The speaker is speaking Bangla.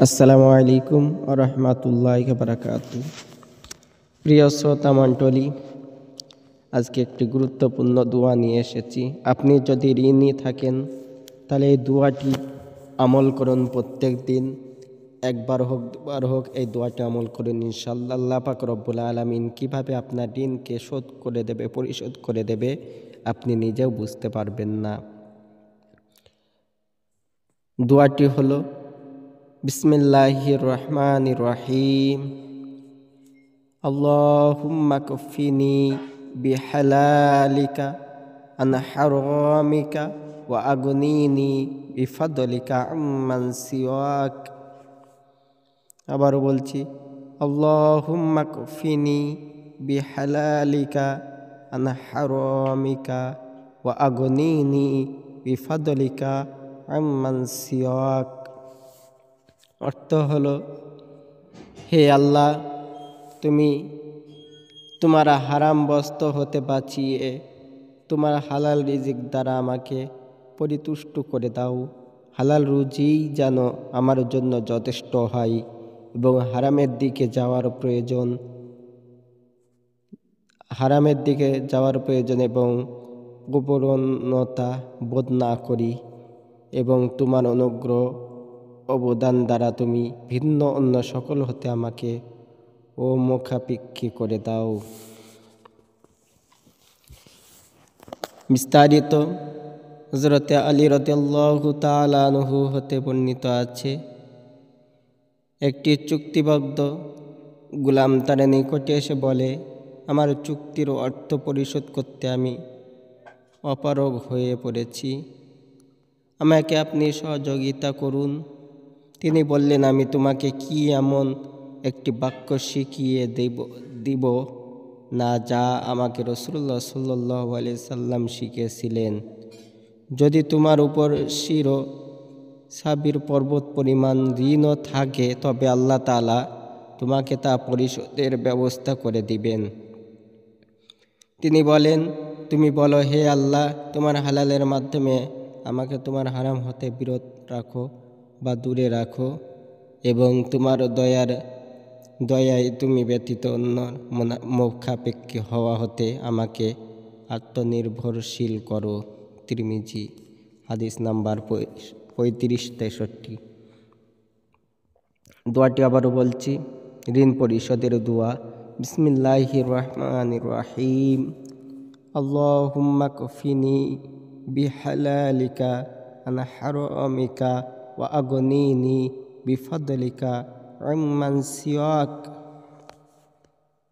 আসসালামু আলাইকুম ওয়া রাহমাতুল্লাহি ওয়া বারাকাতুহু। প্রিয় শ্রোতা মণ্ডলী, আজকে একটি গুরুত্বপূর্ণ দোয়া নিয়ে এসেছি। আপনি যদি ঋণী থাকেন তাহলে এই দোয়াটি আমল করুন। প্রত্যেক দিন একবার হোক দুবার হোক এই দোয়াটি আমল করুন। ইনশাআল্লাহ আল্লাহ পাক রব্বুল আলামিন কীভাবে আপনার ঋণকে পরিশোধ করে দেবে আপনি নিজেও বুঝতে পারবেন না। দোয়াটি হলো বিসমিল্লাহির রহমানির রহিম। আল্লাহুম্মা কফিনি বিহালালিকা আন হারামিকা ওয়া আগনিনি বিফাদলিকা আম্মান সিওয়াক। আবার বলছি, আল্লাহুম্মা কফিনি বিহালালিকা আন হারামিকা ওয়া আগনিনি বিফাদলিকা আম্মান সিওয়াক। অর্থ হলো, হে আল্লাহ, তুমি তোমার হারাম বস্তু হতে বাঁচিয়ে তোমার হালাল রিজিক দ্বারা আমাকে পরিতুষ্ট করে দাও। হালাল রুজিই যেন আমার জন্য যথেষ্ট হয় এবং হারামের দিকে যাওয়ার প্রয়োজন এবং প্রবণতা বোধ না করি এবং তোমার অনুগ্রহ অবদান দ্বারা তুমি ভিন্ন অন্য সকল হতে আমাকে মুখাপেক্ষী করে দাও। বিস্তারিত হযরতে আলী রাদিয়াল্লাহু তাআলা আনহু হতে বর্ণিত আছে, একটি চুক্তিবদ্ধ গোলাম তার নিকটে এসে বলে, আমার চুক্তির অর্থ পরিশোধ করতে আমি অপারগ হয়ে পড়েছি, আমাকে আপনি সহযোগিতা করুন। তিনি বললেন, আমি তোমাকে কি এমন একটি বাক্য শিখিয়ে দিব না যা আমাকে রাসূলুল্লাহ সাল্লাল্লাহু আলাইহি সাল্লাম শিখিয়েছিলেন। যদি তোমার উপর সাবির পর্বত পরিমাণ ঋণও থাকে তবে আল্লাহ তাআলা তোমাকে তা পরিশোধের ব্যবস্থা করে দিবেন। তিনি বলেন, তুমি বলো, হে আল্লাহ, তোমার হালালের মাধ্যমে আমাকে তোমার হারাম হতে বিরত রাখো বা দূরে রাখো এবং তোমার দয়ায় তুমি ব্যতীত অন্য মুখাপেক্ষী হওয়া হতে আমাকে আত্মনির্ভরশীল করো। তিরমিজি, হাদিস নাম্বার 3563। দোয়াটি আবারও বলছি, ঋণ পরিশোধের দোয়া। বিসমিল্লাহির রহমানির রহিম। আল্লাহুম্মা কফিনি বিহালালিকা আন হারামিকা ওয়া আগনিনি বিফাদলিকা আম্মান সিওয়াক।